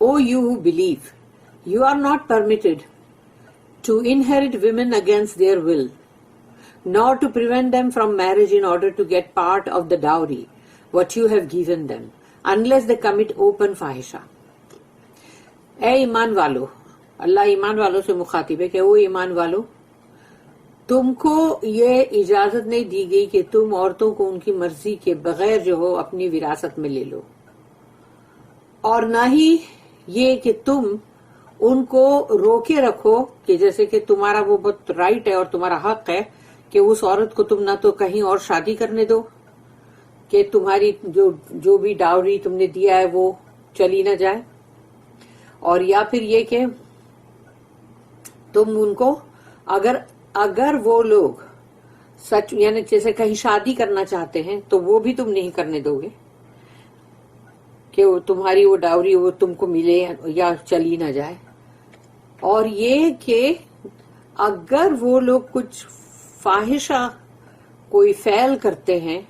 O you who believe, you are not permitted to inherit women against their will, nor to prevent them from marriage in order to get part of the dowry, what you have given them, unless they commit open fahisha. اے ایمان والو، اللہ ایمان والوں سے مخاطب ہے کہ وہ ایمان والو، تم کو یہ اجازت نہیں دی گئی کہ تم عورتوں کو ان کی مرضی کے بغیر جو ہو اپنی وراثت میں لے لو، اور نہ ہی یہ کہ تم ان کو روکے رکھو کہ جیسے کہ تمہارا وہ بہت رائٹ ہے اور تمہارا حق ہے کہ اس عورت کو تم نہ تو کہیں اور شادی کرنے دو کہ تمہاری جو بھی ڈاوری تم نے دیا ہے وہ چلی نہ جائے، اور یا پھر یہ کہ تم ان کو اگر وہ لوگ سچ یعنی جیسے کہیں شادی کرنا چاہتے ہیں تو وہ بھی تم نہیں کرنے دو گے کہ تمہاری وہ ڈاوری وہ تم کو ملے یا چلی نہ جائے، اور یہ کہ اگر وہ لوگ کچھ فاحشہ کوئی فعل کرتے ہیں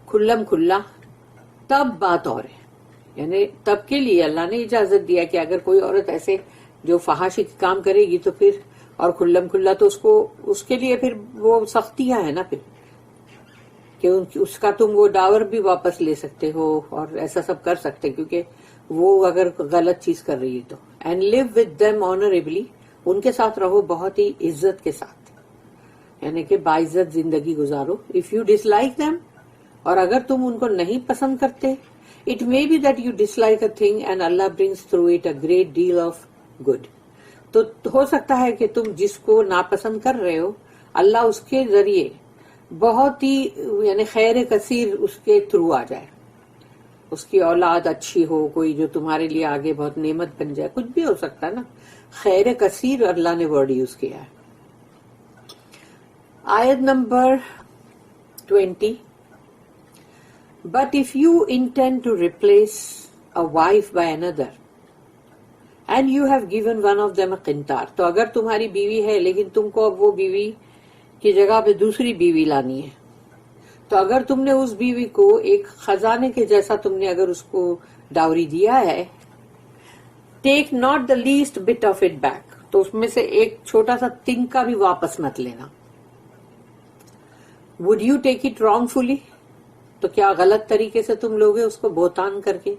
کھلم کھلا تب بات اور ہے، یعنی تب کے لیے اللہ نے اجازت دیا کہ اگر کوئی عورت ایسے جو فحاشی کام کرے گی تو پھر اور کھلم کھلا تو اس کے لیے پھر وہ سختیاں ہیں نا پھر کہ اس کا تم وہ ڈاور بھی واپس لے سکتے ہو اور ایسا سب کر سکتے کیونکہ وہ اگر غلط چیز کر رہی ہے تو اینڈ لیو ود دیم آنریبلی، ان کے ساتھ رہو بہت ہی عزت کے ساتھ، یعنی کہ باعزت زندگی گزارو. If you dislike them, اور اگر تم ان کو نہیں پسند کرتے، it may be that you dislike a thing and Allah brings through it a great deal of good, تو ہو سکتا ہے کہ تم جس کو ناپسند کر رہے ہو اللہ اس کے ذریعے بہت ہی یعنی خیر کثیر اس کے تھرو آ جائے، اس کی اولاد اچھی ہو، کوئی جو تمہارے لیے آگے بہت نعمت بن جائے، کچھ بھی ہو سکتا ہے نا، خیر کثیر اللہ نے ورڈ یوز کیا ہے. آیت number 20، But if you intend to replace a wife by another and you have given one of them a qintar، تو اگر تمہاری بیوی ہے لیکن تم کو اب وہ بیوی کی جگہ پہ دوسری بیوی لانی ہے، تو اگر تم نے اس بیوی کو ایک خزانے کے جیسا تم نے اگر اس کو ڈاوری دیا ہے، take not the least bit of it back, تو اس میں سے ایک چھوٹا سا تنکا بھی واپس مت لینا. Would you take it wrongfully, تو کیا غلط طریقے سے تم لوگے اس کو بہتان کر کے،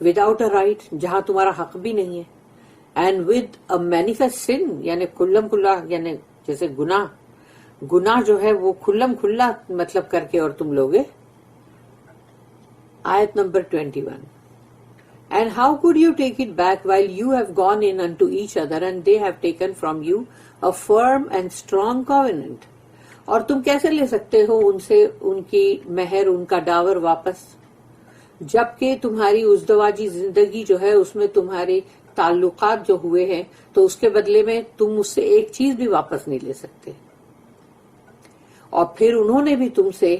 وداؤٹ اے رائٹ، جہاں تمہارا حق بھی نہیں ہے، اینڈ ود اے مینیفیسٹ سن، یعنی کھلم کھلا، یعنی جیسے گناہ جو ہے وہ کھلم کھلا مطلب کر کے اور تم لوگے. آیت number 21، And how could you take it back while you have gone in unto each other and they have taken from you a firm and strong covenant؟ اور تم کیسے لے سکتے ہو ان سے ان کی مہر، ان کا ڈاور واپس، جبکہ تمہاری ازدواجی زندگی جو ہے اس میں تمہارے تعلقات جو ہوئے ہیں تو اس کے بدلے میں تم اس سے ایک چیز بھی واپس نہیں لے سکتے، اور پھر انہوں نے بھی تم سے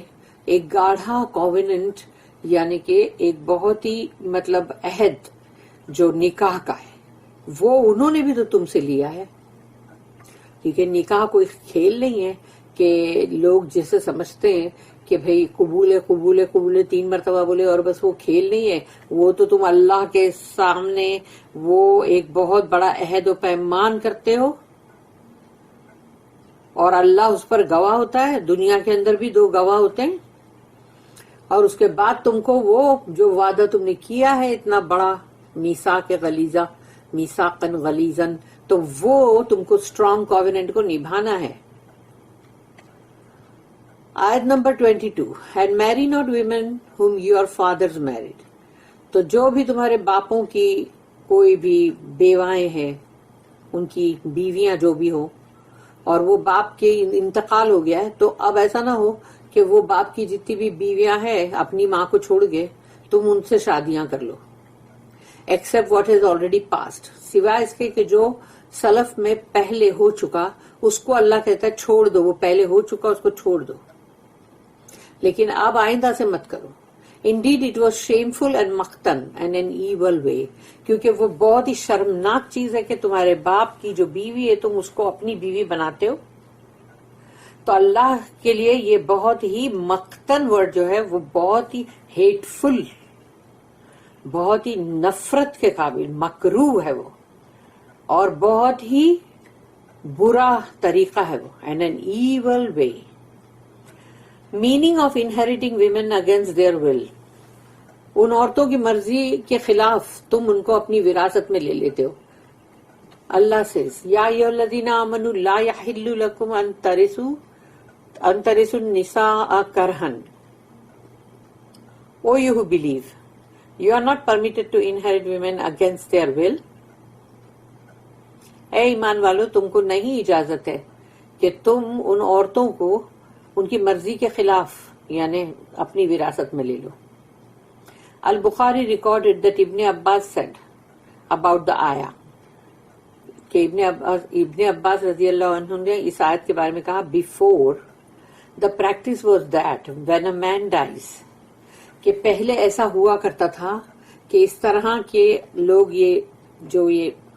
ایک گاڑھا کووننٹ یعنی کہ ایک بہت ہی مطلب عہد جو نکاح کا ہے وہ انہوں نے بھی تو تم سے لیا ہے، کیونکہ نکاح کوئی کھیل نہیں ہے کہ لوگ جیسے سمجھتے ہیں کہ بھئی قبول قبول قبول 3 مرتبہ بولے اور بس وہ کھیل نہیں ہے، وہ تو تم اللہ کے سامنے وہ ایک بہت بڑا عہد و پیمان کرتے ہو اور اللہ اس پر گواہ ہوتا ہے، دنیا کے اندر بھی 2 گواہ ہوتے ہیں، اور اس کے بعد تم کو وہ جو وعدہ تم نے کیا ہے اتنا بڑا میثاق غلیظہ، میثاقاً غلیظاً، تو وہ تم کو اسٹرانگ کووننٹ کو نبھانا ہے. آیت number 22، And marry not women whom your fathers married، تو جو بھی تمہارے باپوں کی کوئی بھی بیوائیں ہیں، ان کی بیویاں جو بھی ہوں، اور وہ باپ کے انتقال ہو گیا ہے، تو اب ایسا نہ ہو کہ وہ باپ کی جتنی بھی بیویاں ہیں اپنی ماں کو چھوڑ گئے تم ان سے شادیاں کر لو، except what is already passed, سوائے اس کے کہ جو سلف میں پہلے ہو چکا اس کو اللہ کہتا ہے چھوڑ دو، وہ پہلے ہو چکا اس کو چھوڑ دو، لیکن اب آئندہ سے مت کرو. Indeed it was shameful and maqtan and an evil way, کیونکہ وہ بہت ہی شرمناک چیز ہے کہ تمہارے باپ کی جو بیوی ہے تم اس کو اپنی بیوی بناتے ہو. تو اللہ کے لیے یہ بہت ہی مقتن ورڈ جو ہے وہ بہت ہی ہیٹفل، بہت ہی نفرت کے قابل، مکروہ ہے وہ، اور بہت ہی برا طریقہ ہے وہ، and an evil way. Meaning of inheriting women against their will, ان عورتوں کی مرضی کے خلاف تم ان کو اپنی وراثت میں لے لیتے ہو. اللہ says یا ایھا الذین آمنوا لا یحل لکم ان ترثوا النساء کرہا. O you who believe, you are not permitted to inherit women against their will. اے ایمان والو، تم کو نہیں اجازت ہے کہ تم ان عورتوں کو ان کی مرضی کے خلاف یعنی اپنی وراثت میں لے لو. البخاری ریکارڈڈ دیٹ ابن عباس said about the ayah کہ ابن عباس رضی اللہ عنہ نے اس آیت کے بارے میں کہا before the practice was that when a man dies، کہ پہلے ایسا ہوا کرتا تھا کہ اس طرح کے لوگ یہ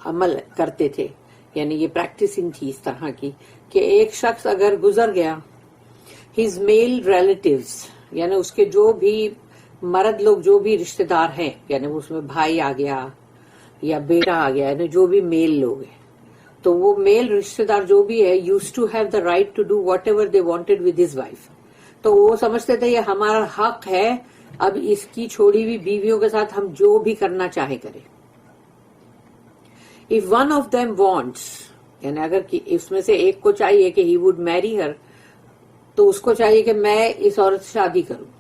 عمل کرتے تھے، یعنی یہ پریکٹسنگ تھی اس طرح کی کہ ایک شخص اگر گزر گیا، his male relatives یعنی اس کے جو بھی مرد لوگ جو بھی رشتہ دار ہیں، یعنی اس میں بھائی آ گیا یا بیٹا آ گیا، یعنی جو بھی میل لوگ ہیں، تو وہ میل رشتہ دار جو بھی ہے used to have the right to do whatever they wanted with his wife. تو وہ سمجھتے تھے یہ ہمارا حق ہے، اب اس کی چھوڑی ہوئی بیویوں کے ساتھ ہم جو بھی کرنا چاہے کریں. If one of them wants، یعنی اگر اس میں سے ایک کو چاہیے کہ he would marry her، تو اس کو چاہیے کہ میں اس عورت سے شادی کروں،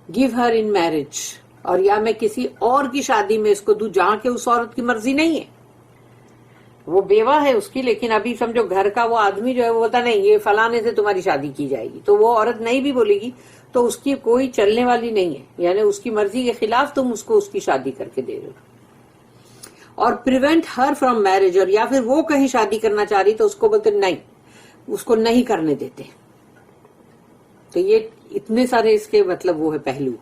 give her in marriage، اور یا میں کسی اور کی شادی میں اس کو دوں جہاں کہ اس عورت کی مرضی نہیں ہے، وہ بیوہ ہے اس کی، لیکن ابھی سمجھو گھر کا وہ آدمی جو ہے وہ بولتا نہیں یہ فلانے سے تمہاری شادی کی جائے گی، تو وہ عورت نہیں بھی بولے گی تو اس کی کوئی چلنے والی نہیں ہے، یعنی اس کی مرضی کے خلاف تم اس کو اس کی شادی کر کے دے رہے ہو. اور پریونٹ ہر فرام میرج، اور یا پھر وہ کہیں شادی کرنا چاہ رہی تو اس کو بولتے نہیں، اس کو نہیں کرنے دیتے. تو یہ اتنے سارے اس کے مطلب وہ ہے پہلو.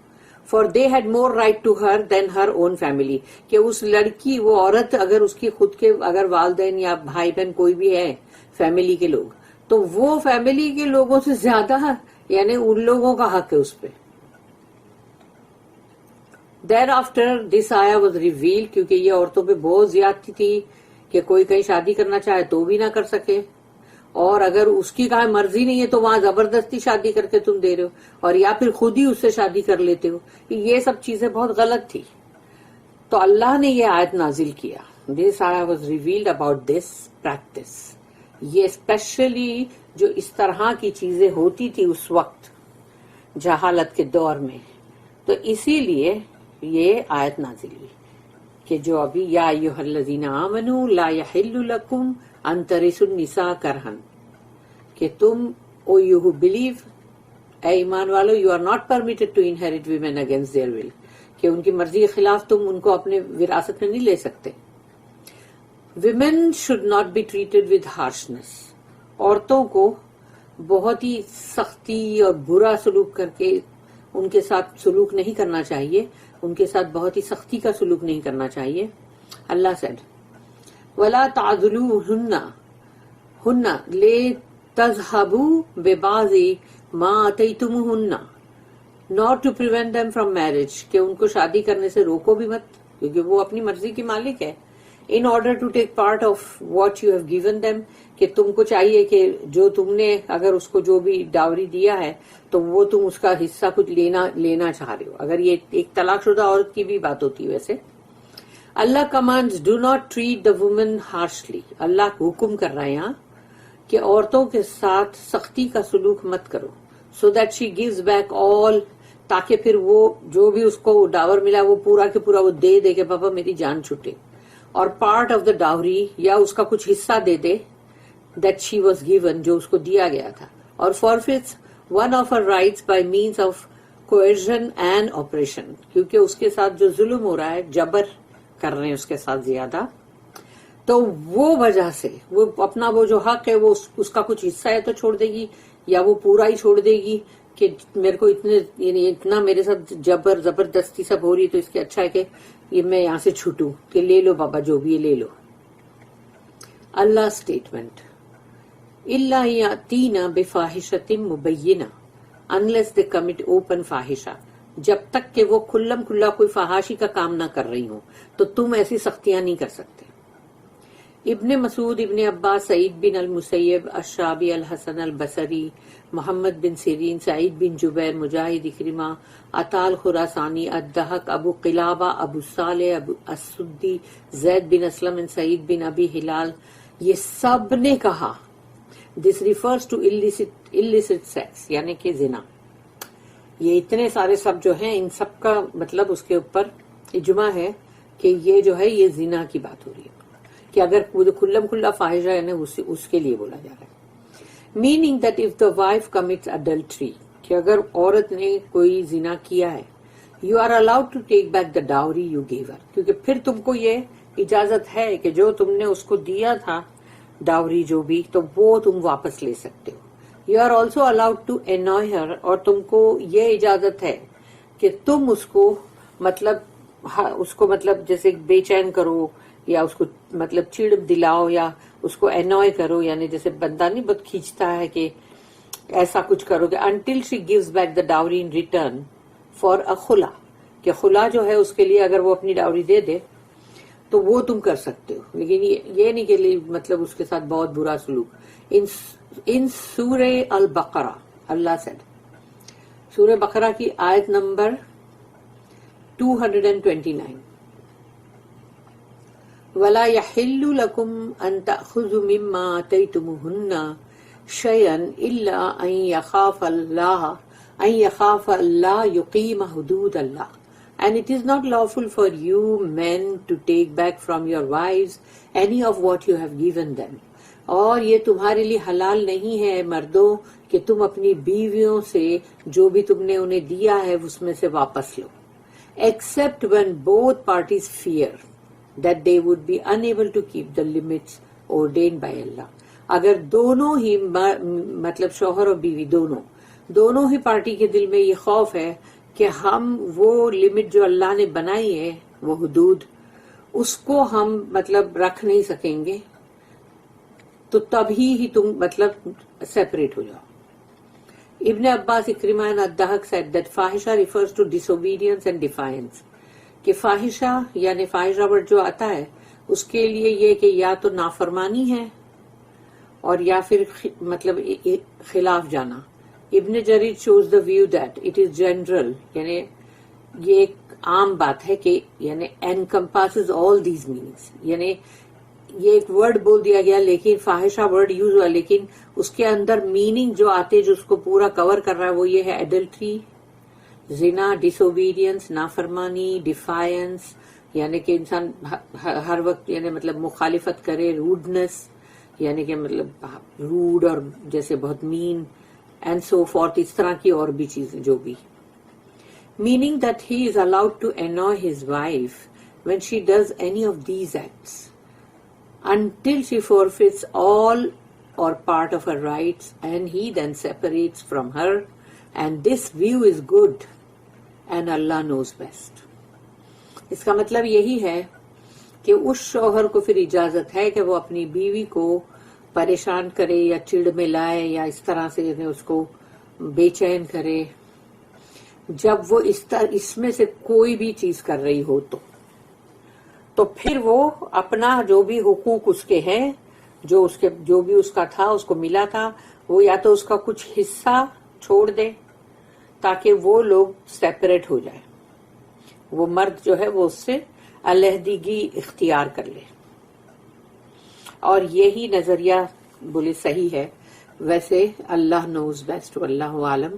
For they had more right to her than her own family, کہ اس لڑکی وہ عورت اگر اس کی خود کے اگر والدین یا بھائی بہن کوئی بھی ہے فیملی کے لوگ، تو وہ فیملی کے لوگوں سے زیادہ یعنی ان لوگوں کا حق ہے اس پہ. Thereafter this ayah was revealed، کیونکہ یہ عورتوں پہ بہت زیادتی تھی کہ کوئی کہیں شادی کرنا چاہے تو بھی نہ کر سکے، اور اگر اس کی کہیں مرضی نہیں ہے تو وہاں زبردستی شادی کر کے تم دے رہے ہو، اور یا پھر خود ہی اس سے شادی کر لیتے ہو. یہ سب چیزیں بہت غلط تھی. تو اللہ نے یہ آیت نازل کیا. This ayah was revealed about this practice. یہ اسپیشلی جو اس طرح کی چیزیں ہوتی تھی اس وقت جہالت کے دور میں، تو اسی لیے یہ آیت نازل ہوئی کہ جو ابھی یا ایھا الذین آمنوا لا یحل لکم ان ترثوا النساء کرہا، کہ تم او یو ہو بلیو، اے ایمان والو، you are not permitted to inherit women against their will, کہ ان کی مرضی کے خلاف تم ان کو اپنے وراثت میں نہیں لے سکتے. Women should not be treated with harshness, عورتوں کو بہت ہی سختی اور برا سلوک کر کے ان کے ساتھ سلوک نہیں کرنا چاہیے، ان کے ساتھ بہت ہی سختی کا سلوک نہیں کرنا چاہیے. اللہ said وَلَا تَعْضُلُوهُنَّ لِتَذْهَبُوا بِبَعْضِ مَا آتَيْتُمُوهُنَّ not to prevent them from marriage، کہ ان کو شادی کرنے سے روکو بھی مت، کیونکہ وہ اپنی مرضی کی مالک ہے. in order to take part of what you have given them، کہ تم کو چاہیے کہ جو تم نے اگر اس کو جو بھی ڈاوری دیا ہے تو وہ تم اس کا حصہ کچھ لینا چاہ رہے ہو. اگر یہ ایک طلاق شدہ عورت کی بھی بات ہوتی ہے ویسے. اللہ commands do not treat the woman harshly، اللہ حکم کر رہا ہے یہاں کہ عورتوں کے ساتھ سختی کا سلوک مت کرو. so that she gives back all، تاکہ پھر وہ جو بھی اس کو ڈاور ملا وہ پورا کے پورا وہ دے کہ پاپا میری جان چھٹے، اور پارٹ آف دا ڈاوری یا اس کا کچھ حصہ دے دے that she was given، جو اس کو دیا گیا تھا. اور forfeits one of her rights by means of coercion and oppression، کیونکہ اس کے ساتھ جو ظلم ہو رہا ہے، جبر کر رہے ہیں اس کے ساتھ زیادہ، تو وہ وجہ سے وہ اپنا وہ جو حق ہے وہ اس کا کچھ حصہ ہے تو چھوڑ دے گی، یا وہ پورا ہی چھوڑ دے گی، کہ میرے کو اتنا میرے ساتھ زبردستی سب ہو رہی ہے، تو اس کے اچھا ہے کہ یہ میں یہاں سے چھوٹوں، کہ لے لو بابا جو بھی ہے لے لو. اللہ اسٹیٹمنٹ الا یاتینا بفاحشۃ مبینہ unless they commit open فاحشہ، جب تک کہ وہ کھلم کھلا کوئی فحاشی کا کام نہ کر رہی ہوں تو تم ایسی سختیاں نہیں کر سکتے. ابن مسعود، ابن عباس، سعید بن المسیب، الشعبی، الحسن البصری، محمد بن سیرین، سعید بن جبیر، مجاہد، اکرمہ، عطا الخراسانی، الضحاک، ابو قلابہ، ابو صالح، ابو السدی، زید بن اسلم، سعید بن ابی ہلال، یہ سب نے کہا this refers to illicit sex، یعنی کہ زنا. یہ اتنے سارے سب جو ہیں ان سب کا مطلب اس کے اوپر اجماع ہے کہ یہ جو ہے یہ زنا کی بات ہو رہی ہے، کہ اگر کھلم کھلا فاحشہ ہے نا اس کے لیے بولا جا رہا ہے. Meaning that if the wife commits adultery, کہ اگر عورت نے کوئی زنا کیا ہے، you are allowed to take back the dowry you gave her, کیونکہ پھر تم کو یہ اجازت ہے کہ جو تم نے اس کو دیا تھا ڈاوری جو بھی، تو وہ تم واپس لے سکتے ہو. You are also allowed to annoy her، اور تم کو یہ اجازت ہے کہ تم اس کو مطلب جیسے بے چین کرو، یا اس کو مطلب چڑ دلاؤ، یا اس کو annoy کرو، یعنی جیسے بندہ نہیں بہت کھینچتا ہے کہ ایسا کچھ کرو کہ until she gives back the dowry in return for a خلا، کہ خلا جو ہے اس کے لیے اگر وہ اپنی ڈاوری دے دے تو وہ تم کر سکتے ہو، لیکن یہ نہیں کہ مطلب اس کے ساتھ بہت برا سلوک. ان سورہ البقرہ اللہ سیڈ، سورہ بقرہ کی آیت نمبر 229، وَلَا يَحِلُّ لَكُمْ أَن تَأْخُذُوا مِمَّا آتَيْتُمُوهُنَّ شَيْئًا إِلَّا أَن يَخَافَ اللَّهَ يُقِيمَ حُدُودَ اللَّهِ. And it is not lawful for you men to take back from your wives any of what you have given them. اور یہ تمہارے لیے حلال نہیں ہے مردوں کہ تم اپنی بیویوں سے جو بھی تم نے انہیں دیا ہے اس میں سے واپس لو. Except when both parties fear that they would be unable to keep the limits ordained by Allah. اگر دونوں ہی مطلب شوہر اور بیوی دونوں ہی پارٹی کے دل میں یہ خوف ہے کہ ہم وہ لمٹ جو اللہ نے بنائی ہے، وہ حدود، اس کو ہم مطلب رکھ نہیں سکیں گے، تو تبھی تم مطلب سیپریٹ ہو جاؤ. ابن عباس، اکرمہ and الضحاک said that فاحشہ refers to disobedience and defiance، کہ فاحشہ یعنی فاحشہ ورڈ جو آتا ہے اس کے لیے یہ کہ یا تو نافرمانی ہے اور یا پھر مطلب خلاف جانا. ابن جریر shows the view that it is general، یعنی یہ ایک عام بات ہے کہ یعنی encompasses all these meanings، یعنی یہ ایک ورڈ بول دیا گیا لیکن فاحشہ ورڈ یوز ہوا، لیکن اس کے اندر میننگ جو آتے جو اس کو پورا کور کر رہا ہے وہ یہ ہے ایڈلٹری، زنا، ڈس اوبیڈینس، نافرمانی، ڈیفائنس، یعنی کہ انسان ہر وقت یعنی مطلب مخالفت کرے، روڈنس یعنی کہ مطلب روڈ اور جیسے بہت مین اینڈ سو فورتھ، اس طرح کی اور بھی چیزیں جو بھی. Meaning that he is allowed to annoy his wife when she does any of these acts until she forfeits all or part of her rights and he then separates from her, and this view is good and Allah knows best. اس کا مطلب یہی ہے کہ اس شوہر کو پھر اجازت ہے کہ وہ اپنی بیوی کو پریشان کرے یا چڑ میں لائے یا اس طرح سے اس کو بے چین کرے جب وہ اس میں سے کوئی بھی چیز کر رہی ہو، تو پھر وہ اپنا جو بھی حقوق اس کے ہیں، جو بھی اس کا تھا، اس کو ملا تھا، وہ یا تو اس کا کچھ حصہ چھوڑ دے تاکہ وہ لوگ سیپریٹ ہو جائے، وہ مرد جو ہے وہ اس سے علیحدگی اختیار کر لے. اور یہی نظریہ بولے صحیح ہے. ویسے اللہ نوز بیسٹ، واللہ عالم.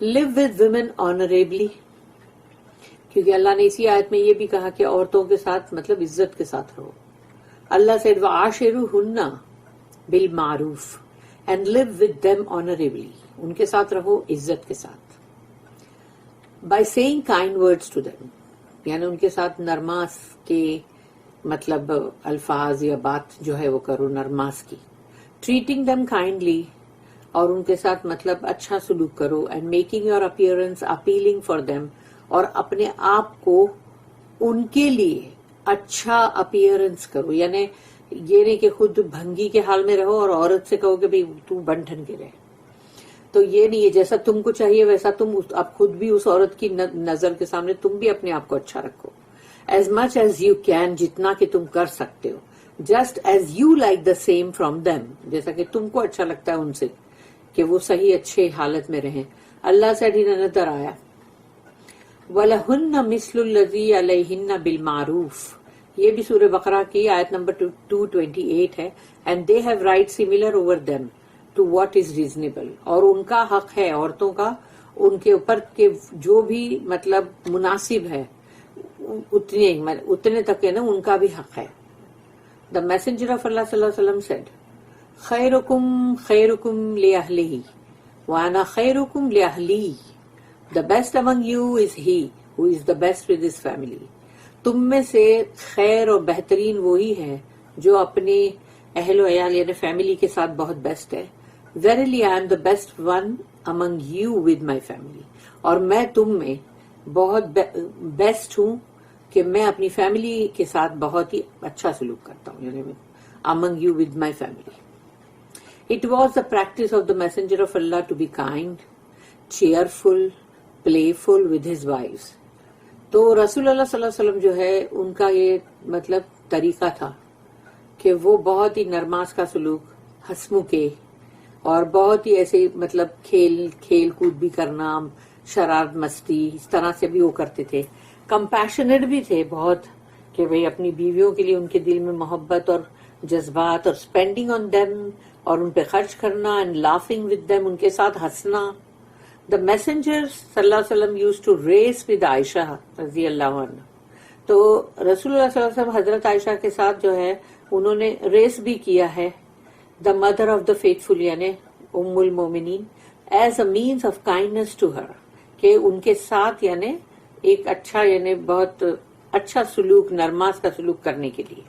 لیو ود ویمن آنریبلی، کیونکہ اللہ نے اسی آیت میں یہ بھی کہا کہ عورتوں کے ساتھ مطلب عزت کے ساتھ رہو. اللہ said وَعَاشِرُوهُنَّ بِالْمَعْرُوفِ and live with them honorably، ان کے ساتھ رہو عزت کے ساتھ. by saying kind words to them، یعنی ان کے ساتھ نرماس کے مطلب الفاظ یا بات جو ہے وہ کرو نرماس کی. treating them kindly اور ان کے ساتھ مطلب اچھا سلوک کرو. And making your appearance appealing for them, اور اپنے آپ کو ان کے لیے اچھا اپیئرنس کرو. یعنی یہ نہیں کہ خود بھنگی کے حال میں رہو اور عورت سے کہو کہ بھئی تو بن ٹھن کے رہے. تو یہ نہیں ہے, جیسا تم کو چاہیے ویسا تم اب خود بھی اس عورت کی نظر کے سامنے تم بھی اپنے آپ کو اچھا رکھو. As much as you can, جتنا کہ تم کر سکتے ہو. Just as you like the same from them, جیسا کہ تم کو اچھا لگتا ہے ان سے کہ وہ صحیح اچھے حالت میں رہیں. اللہ سے نظر آیا وَلَهُنَّ مِثْلُ الَّذِي عَلَيْهِنَّ بِالْمَعْرُوفِ, یہ بھی سورہ بقرہ کی آیت نمبر 228 ہے. And they have right similar over them to what is reasonable, اور ان کا حق ہے عورتوں کا ان کے اوپر کہ جو بھی مطلب مناسب ہے اتنے تک ہے نا, ان کا بھی حق ہے. دا میسنجر آف اللہ صلی اللہ علیہ وسلم said خیرکم خیرکم لأہلہ وانا خیرکم لأہلی. The best among you is he who is the best with his family. تم میں سے خیر اور بہترین وہی ہے جو اپنے اہل و عیال یعنی فیملی کے ساتھ بہت بیسٹ ہے. Verily I am the best one among you with my family. اور میں تم میں بہت بیسٹ ہوں کہ میں اپنی فیملی کے ساتھ بہت ہی اچھا سلوک کرتا ہوں. یعنی among you with my family. It was the practice of the messenger of Allah to be kind, cheerful, playful with his wives. تو رسول اللہ صلی اللہ علیہ وسلم جو ہے ان کا یہ مطلب طریقہ تھا کہ وہ بہت ہی نرماز کا سلوک, ہنسمکھے اور بہت ہی ایسے مطلب کھیل کود بھی کرنا, شرارت مستی اس طرح سے بھی وہ کرتے تھے. کمپیشنیٹ بھی تھے بہت کہ بھئی اپنی بیویوں کے لیے ان کے دل میں محبت اور جذبات, اور اسپینڈنگ آن دیم, اور ان پہ خرچ کرنا, اینڈ لافنگ ود دیم, ان کے ساتھ ہنسنا. The messenger صلی اللہ علیہ وسلم used to race with عائشہ رضی اللہ عنہ. تو رسول اللہ صلی اللہ علیہ وسلم حضرت عائشہ کے ساتھ جو ہے انہوں نے ریس بھی کیا ہے. The mother of the faithful یعنی ام المومنین, as a means of kindness to her, کہ ان کے ساتھ یعنی ایک اچھا یعنی بہت اچھا سلوک, نرماز کا سلوک کرنے کے لیے.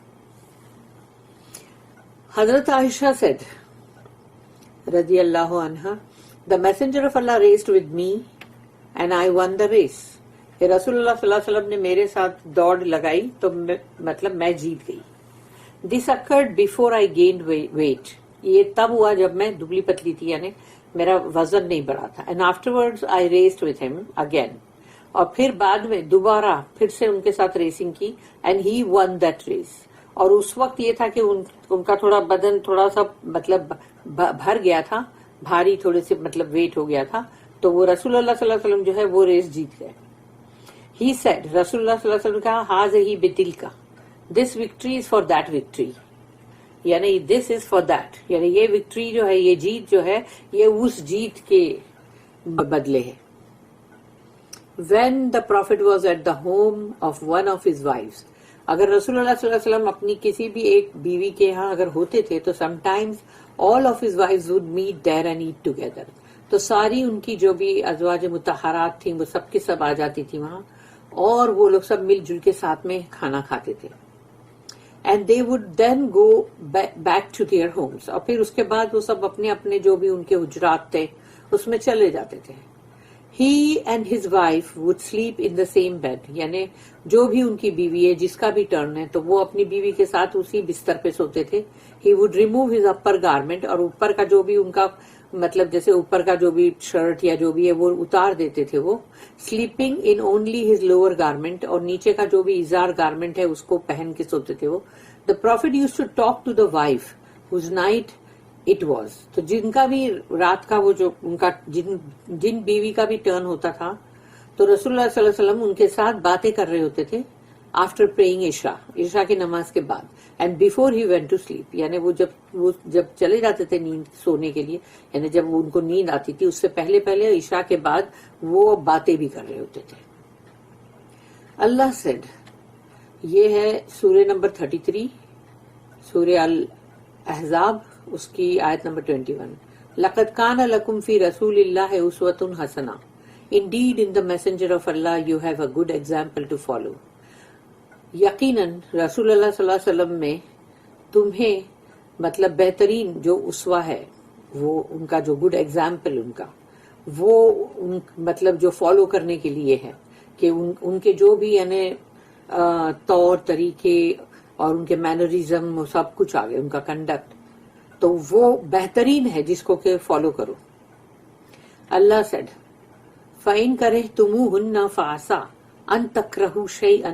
حضرت عائشہ said رضی اللہ عنہ, The messenger of Allah raced with me and I won the race. کہ رسول اللہ صلی اللہ علیہ وسلم نے میرے ساتھ دوڑ لگائی تو مطلب میں جیت گئی. This occurred before I gained weight. یہ تب ہوا جب میں دبلی پتلی تھی یعنی میرا وزن نہیں بڑھا تھا. And afterwards I raced with him again. اور پھر بعد میں دوبارہ پھر سے ان کے ساتھ ریسنگ کی. And he won that race. اور اس وقت یہ تھا کہ ان کا تھوڑا بدن تھوڑا سا مطلب بھر گیا تھا, بھاری تھوڑے سے مطلب ویٹ ہو گیا تھا, تو وہ رسول اللہ صلی اللہ علیہ وسلم جو ہے وہ ریس جیت گئے. He said, رسول اللہ صلی اللہ علیہ وسلم نے کہا, ہاذہ بتلک, this victory is for that victory. یعنی this is for that, یعنی یہ وکٹری جو ہے, یہ جیت جو ہے, یہ اس جیت کے بدلے ہے. When the prophet was at the home of one of his wives, اگر رسول اللہ صلی اللہ علیہ وسلم اپنی کسی بھی ایک بیوی کے ہاں اگر ہوتے تھے تو sometimes all of his wives would meet there and eat together. تو ساری ان کی جو بھی ازواج مطہرات تھیں وہ سب کے سب آ جاتی تھی وہاں, اور وہ لوگ سب مل جل کے ساتھ میں کھانا کھاتے تھے. And they would then go back to their homes. اور پھر اس کے بعد وہ سب اپنے اپنے جو بھی ان کے حجرات تھے اس میں چلے جاتے تھے. He and his wife would sleep in the same bed. یعنی جو بھی ان کی بیوی ہے جس کا بھی ٹرن ہے تو وہ اپنی بیوی کے ساتھ اسی بستر پہ سوتے تھے. He would remove his upper garment, اور اوپر کا جو بھی ان کا مطلب جیسے اوپر کا جو بھی شرٹ یا جو بھی ہے وہ اتار دیتے تھے وہ. Sleeping in only his lower garment, اور نیچے کا جو بھی ازار گارمنٹ ہے اس کو پہن کے سوتے تھے وہ. The prophet used to talk to the wife whose night it was. تو جن کا بھی رات کا وہ جو ان کا جن بیوی کا بھی ٹرن ہوتا تھا تو رسول اللہ صلی اللہ علیہ وسلم ان کے ساتھ باتیں کر رہے ہوتے تھے. آفٹر پریئنگ عشاء کی نماز کے بعد, and before he went to sleep, یعنی وہ جب چلے جاتے تھے نیند سونے کے لیے, یعنی جب ان کو نیند آتی تھی اس سے پہلے عشاء کے بعد وہ باتیں بھی کر رہے ہوتے تھے. اللہ سیڈ, یہ ہے سورہ نمبر 33 سورہ الاحزاب, اس کی آیت نمبر 21. لقد کان لکم فی رسول اللہ اسوۃ حسنہ, indeed in the messenger of Allah you have a good example to follow. یقیناً رسول اللہ صلی اللہ علیہ وسلم میں تمہیں مطلب بہترین جو اسوہ ہے, وہ ان کا جو گڈ ایگزامپل ان کا وہ مطلب جو فالو کرنے کے لیے ہے کہ ان کے جو بھی یعنی طور طریقے اور ان کے مینرزم وہ سب کچھ آگے ان کا کنڈکٹ تو وہ بہترین ہے جس کو کہ فالو کرو. اللہ سیڈ فَإِن كَرِهْتُمُوهُنَّ فَعَسَىٰ أَن تَكْرَهُوا شَيْئًا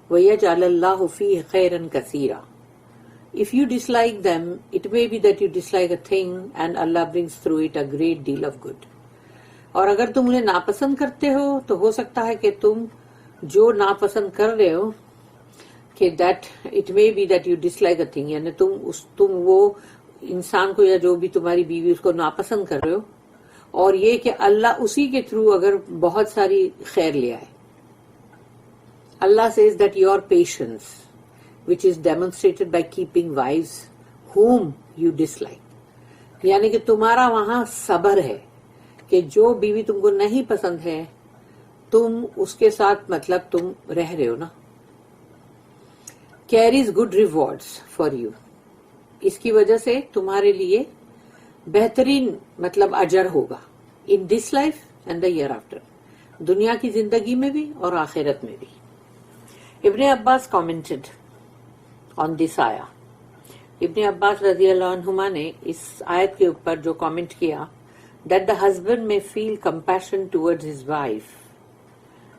وَيَجْعَلَ اللَّهُ فِيهِ خَيْرًا كَثِيرًا. If you dislike them, it may be that you dislike a thing and Allah brings through it a great deal of good. اور اگر تم انہیں ناپسند کرتے ہو تو ہو سکتا ہے کہ تم جو ناپسند کر رہے ہو کہ that it may be that you dislike a thing یعنی تم وہ انسان کو یا جو بھی تمہاری بیوی اس کو ناپسند کر رہے ہو اور یہ کہ اللہ اسی کے تھرو اگر بہت ساری خیر لے آئے. اللہ says that your patience which is demonstrated by keeping wives whom you dislike یعنی کہ تمہارا وہاں صبر ہے کہ جو بیوی تم کو نہیں پسند ہے تم اس کے ساتھ مطلب تم رہ رہے ہو نا. carries good rewards for you اس کی وجہ سے تمہارے لیے بہترین مطلب اجر ہوگا in this life and the year after دنیا کی زندگی میں بھی اور آخرت میں بھی. ابن عباس commented on this آیا. ابن عباس رضی اللہ عنہما نے اس آیت کے اوپر جو کامنٹ کیا that the husband may feel compassion towards his wife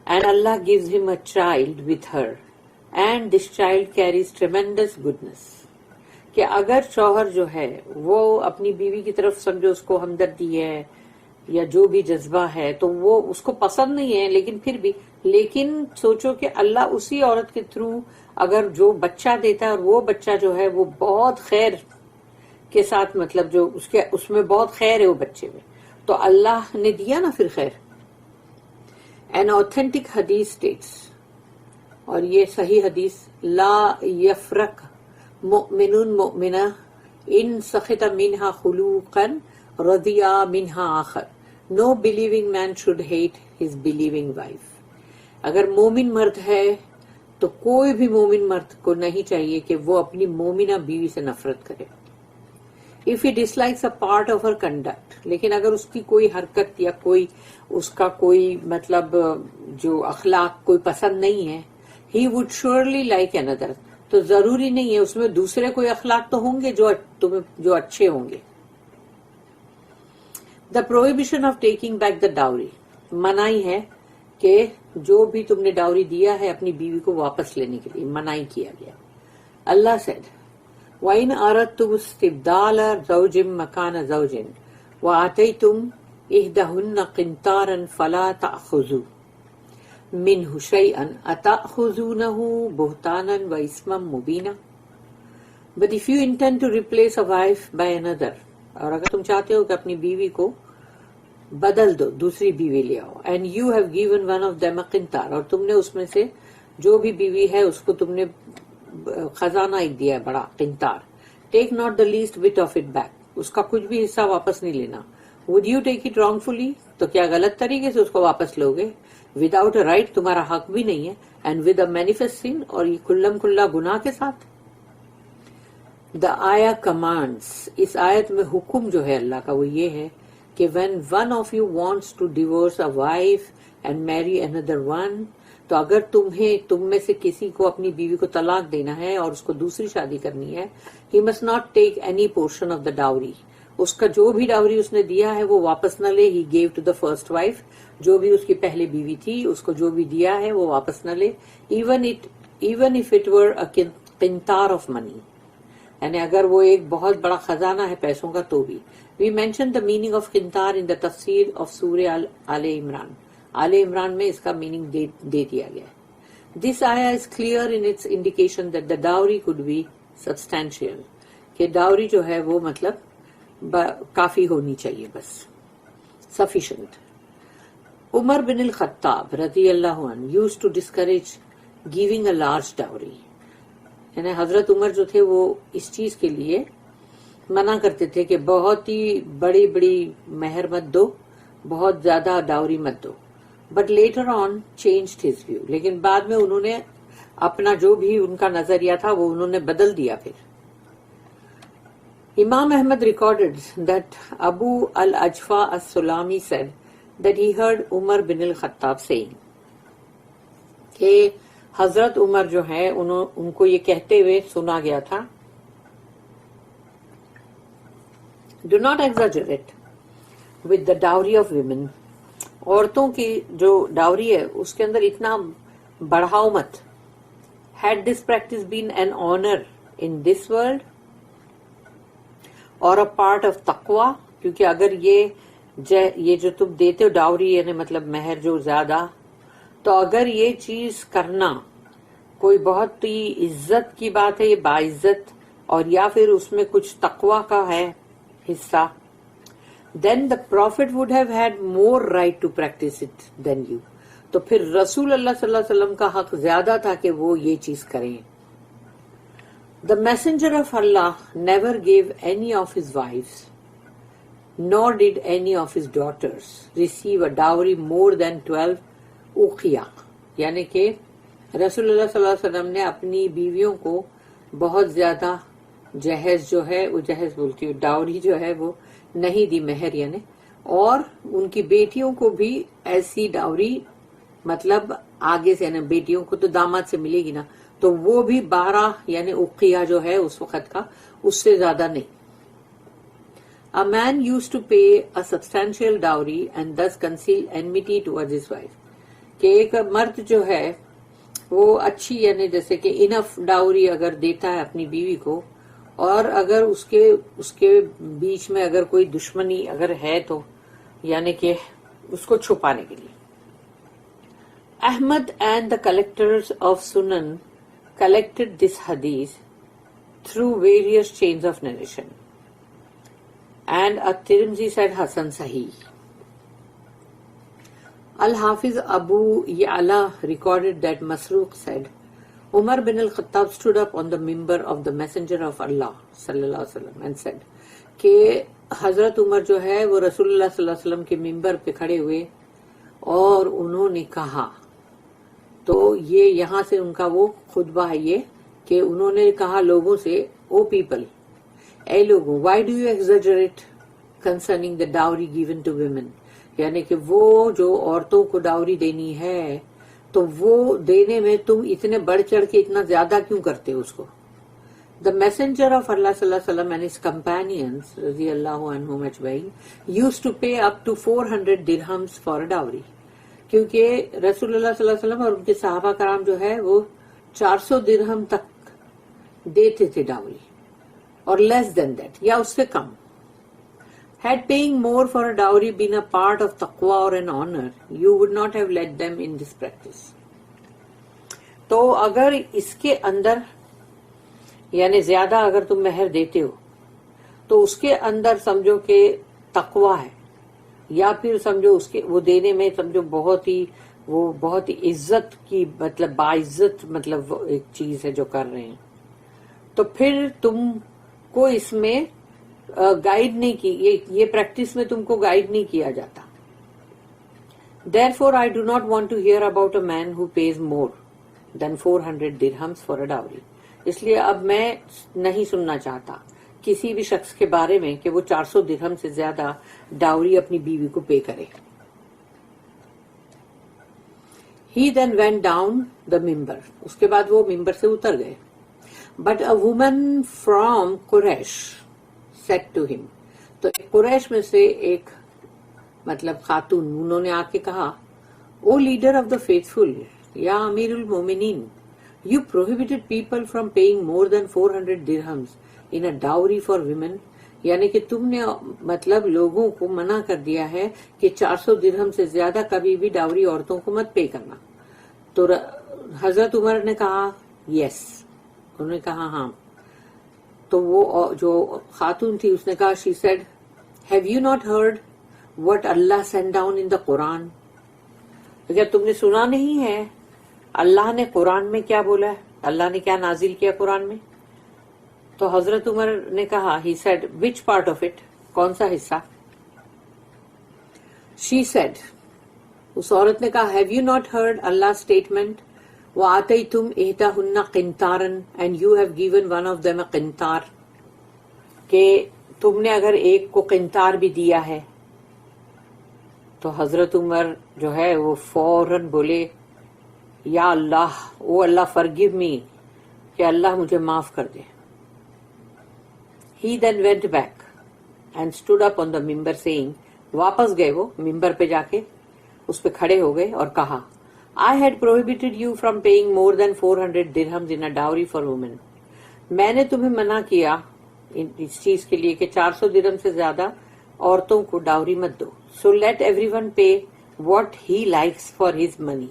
and Allah gives him a child with her and this child carries tremendous goodness. کہ اگر شوہر جو ہے وہ اپنی بیوی کی طرف سمجھو اس کو ہمدردی ہے یا جو بھی جذبہ ہے تو وہ اس کو پسند نہیں ہے لیکن سوچو کہ اللہ اسی عورت کے تھرو اگر جو بچہ دیتا ہے اور وہ بچہ جو ہے وہ بہت خیر کے ساتھ مطلب جو اس میں بہت خیر ہے وہ بچے میں تو اللہ نے دیا نا پھر خیر. An authentic hadith states اور یہ صحیح حدیث لا یفرق مؤمن مؤمنہ ان سخط منہا خلوقا رضیا منہا آخر. No believing man should hate his believing wife. اگر مومن مرد ہے تو کوئی بھی مومن مرد کو نہیں چاہیے کہ وہ اپنی مومنہ بیوی سے نفرت کرے. If he dislikes a part of her conduct لیکن اگر اس کی کوئی حرکت یا کوئی اس کا کوئی مطلب جو اخلاق کوئی پسند نہیں ہے he would surely like another تو ضروری نہیں ہے اس میں دوسرے کوئی اخلاق تو ہوں گے جو اچھے ہوں گے. The prohibition of taking back the dowry منائی ہے کہ جو بھی تم نے ڈاوری دیا ہے اپنی بیوی کو واپس لینے کے لیے منائی کیا گیا. اللہ said وَإِنْ أَرَدْتُمُ اسْتِبْدَالَ زَوْجٍ مَكَانَ زَوْجٍ وَآتَيْتُمْ إِحْدَاهُنَّ قِنْطَارًا فَلَا تَأْخُذُوا مِنْهُ شَيْئًا أَتَأْخُذُونَهُ بُهْتَانًا وَإِثْمًا مُبِينًا. But if you intend to replace a wife by another اور اگر تم چاہتے ہو کہ اپنی بیوی کو بدل دو دوسری بیوی لے آؤ and you have given one of them a قنطار اور تم نے اس میں سے جو بھی بیوی ہے اس کو تم نے خزانہ ایک دیا ہے بڑا قنطار. Take not the least bit of it back اس کا کچھ بھی حصہ واپس نہیں لینا. Would you take it wrongfully تو کیا غلط طریقے سے اس کو واپس لو گے وداؤٹ اے رائٹ تمہارا حق بھی نہیں ہے اینڈ ود اے مینیفیسٹ سن اور یہ کھلم کھلا گناہ کے ساتھ. دا آیا کمانڈس اس آیت میں حکم جو ہے اللہ کا وہ یہ ہے کہ when one of you wants to divorce a wife and marry another one تو اگر تم میں سے کسی کو اپنی بیوی کو طلاق دینا ہے اور اس کو دوسری شادی کرنی ہے he must not take any portion of the dowry اس کا جو بھی ڈاوری اس نے دیا ہے وہ واپس نہ لے. He gave to the first wife جو بھی اس کی پہلے بیوی تھی اس کو جو بھی دیا ہے وہ واپس نہ لے even if it were a قنطار آف منی یعنی اگر وہ ایک بہت بڑا خزانہ ہے پیسوں کا تو بھی. We mention the meaning of قنطار ان دا تفسیر آف سورہ آل عمران. آل عمران میں اس کا میننگ دے دیا گیا ہے. دس آیا is clear in its indication that the dowry could be substantial کہ ڈاوری جو ہے وہ مطلب کافی ہونی چاہیے بس سفیشینٹ. عمر بن الخطاب رضی اللہ عنہ used to discourage giving a large dowry یعنی حضرت عمر جو تھے وہ اس چیز کے لیے منع کرتے تھے کہ بہت ہی بڑی بڑی مہر مت دو بہت زیادہ ڈاوری مت دو. But later on changed his view لیکن بعد میں انہوں نے اپنا جو بھی ان کا نظریہ تھا وہ انہوں نے بدل دیا. پھر Imam Ahmad recorded that Abu al-Ajfa as-Sulami said that he heard Umar bin al-Khattab saying کہ حضرت عمر جو ہے ان کو یہ کہتے ہوئے سنا گیا تھا Do not exaggerate with the dowry of women. عورتوں کی جو ڈاوری ہے اس کے اندر اتنا بڑھاؤ مت. Had this practice been an honor in this world or a part of taqwa, کیونکہ اگر یہ جو تم دیتے ہو ڈاوری یعنی مطلب مہر جو زیادہ، تو اگر یہ چیز کرنا کوئی بہت ہی عزت کی بات ہے، یہ باعزت، اور یا پھر اس میں کچھ تقوی کا ہے حصہ، then the Prophet would have had more right to practice it than you. تو پھر رسول اللہ صلی اللہ علیہ وسلم کا حق زیادہ تھا کہ وہ یہ چیز کریں. The messenger of Allah never gave any of his wives, nor did any of his daughters receive a dowry more than 12 اوقیہ، یعنی کہ رسول اللہ صلی اللہ علیہ وسلم نے اپنی بیویوں کو بہت زیادہ جہیز جو ہے، وہ جہیز بولتی ہوں ڈاوری جو ہے وہ نہیں دی، مہر یعنی، اور ان کی بیٹیوں کو بھی ایسی ڈاوری مطلب آگے سے، یعنی بیٹیوں کو تو داماد سے ملے گی نا، تو وہ بھی 12 یعنی اوقیہ جو ہے اس وقت کا، اس سے زیادہ نہیں. A man used to pay a substantial dowry and thus conceal enmity towards his wife. کہ ایک مرد جو ہے وہ اچھی یعنی جیسے کہ انف ڈاوری اگر دیتا ہے اپنی بیوی کو، اور اگر اس کے بیچ میں اگر کوئی دشمنی اگر ہے تو یعنی کہ اس کو چھپانے کے لیے. Ahmad and the collectors of سنن collected this hadith through various chains of narration, and at-Tirmidhi said Hasan Sahih. Al-Hafiz Abu Ya'la recorded that Masruq said, Umar bin al-Khattab stood up on the mimbar of the Messenger of Allah sallallahu alaihi wasallam and said کہ حضرت عمر جو ہے وہ رسول اللہ صلی اللہ علیہ وسلم کے ممبر پہ کھڑے ہوئے اور انہوں نے کہا، تو یہ یہاں سے ان کا وہ خطبہ ہے یہ کہ انہوں نے کہا لوگوں سے، او پیپل، اے لوگوں، why do you exaggerate concerning the dowry given to women, یعنی کہ وہ جو عورتوں کو ڈاوری دینی ہے تو وہ دینے میں تم اتنے بڑھ چڑھ کے اتنا زیادہ کیوں کرتے ہو اس کو. The messenger of Allah صلی اللہ علیہ وسلم and his companions رضی اللہ عنہم اجمعین used to pay up to 400 dirhams for a dowry. کیونکہ رسول اللہ صلی اللہ علیہ وسلم اور ان کے صحابہ کرام جو ہے وہ 400 درہم تک دیتے تھے ڈاوری، اور لیس دین دیٹ یا اس سے کم. Had paying more for a dowry been a part of taqwa or an honor, you would not have led them in this practice. تو اگر اس کے اندر یعنی زیادہ اگر تم مہر دیتے ہو تو اس کے اندر سمجھو کہ تقوی ہے، یا پھر سمجھو اس کے وہ دینے میں سمجھو بہت ہی عزت کی مطلب باعزت مطلب ایک چیز ہے جو کر رہے ہیں، تو پھر تم کو اس میں گائیڈ نہیں کی، یہ پریکٹس میں تم کو گائیڈ نہیں کیا جاتا. Therefore I do not want to hear about a man who pays more than 400 dirhams for a dowry. اس لیے اب میں نہیں سننا چاہتا کسی بھی شخص کے بارے میں کہ وہ 400 درہم سے زیادہ ڈاوری اپنی بیوی کو پے کرے. He then went down the mimbar. اس کے بعد وہ ممبر سے اتر گئے. But a woman from Quraysh said to him. تو قریش میں سے ایک مطلب خاتون انہوں نے آ کے کہا، O leader of the faithful, یا امیر المومنین، you prohibited people from paying more than 400 dirhams in a dowry for women. یعنی کہ تم نے مطلب لوگوں کو منع کر دیا ہے کہ 400 درہم سے زیادہ کبھی بھی ڈاوری عورتوں کو مت پے کرنا. تو حضرت عمر نے کہا یس، انہوں نے کہا ہاں. تو وہ جو خاتون تھی اس نے کہا، she said, have you not heard what Allah sent down in the Quran? کیا تم نے سنا نہیں ہے اللہ نے قرآن میں کیا بولا ہے، اللہ نے کیا نازل کیا قرآن میں؟ تو حضرت عمر نے کہا، he said, which part of it؟ کون سا حصہ؟ she said، اس عورت نے کہا، have you not heard Allah's statement؟ وَآتَيْتُمْ إِحْدَاهُنَّ قِنْطَارًا and you have given one of them a قِنْطار. کہ تم نے اگر ایک کو قنطار بھی دیا ہے تو حضرت عمر جو ہے وہ فوراً بولے یا اللہ، او اللہ forgive me، کہ اللہ مجھے معاف کر دے. He then went back and stood up on the mimbar saying، واپس گئے وہ ممبر پہ جا کے اس پہ کھڑے ہو گئے اور کہا I had prohibited you from paying more than 400 dirhams in a dowry for women. میں نے تمہیں منع کیا اس چیز کے لیے کہ 400 درہم سے زیادہ عورتوں کو ڈاوری مت دو. So let everyone pay what he likes for his money,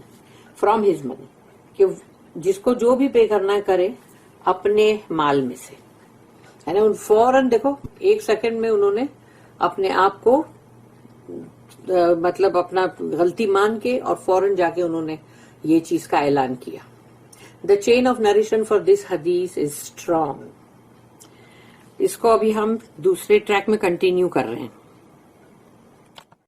from his money. کہ جس کو جو بھی پے کرنا ہے کرے اپنے مال میں سے. ہے نا، فوراً دیکھو 1 سیکنڈ میں انہوں نے اپنے آپ کو مطلب اپنا غلطی مان کے اور فوراً جا کے انہوں نے یہ چیز کا اعلان کیا. The chain of narration for this hadith is strong. اس کو ابھی ہم دوسرے ٹریک میں کنٹینیو کر رہے ہیں.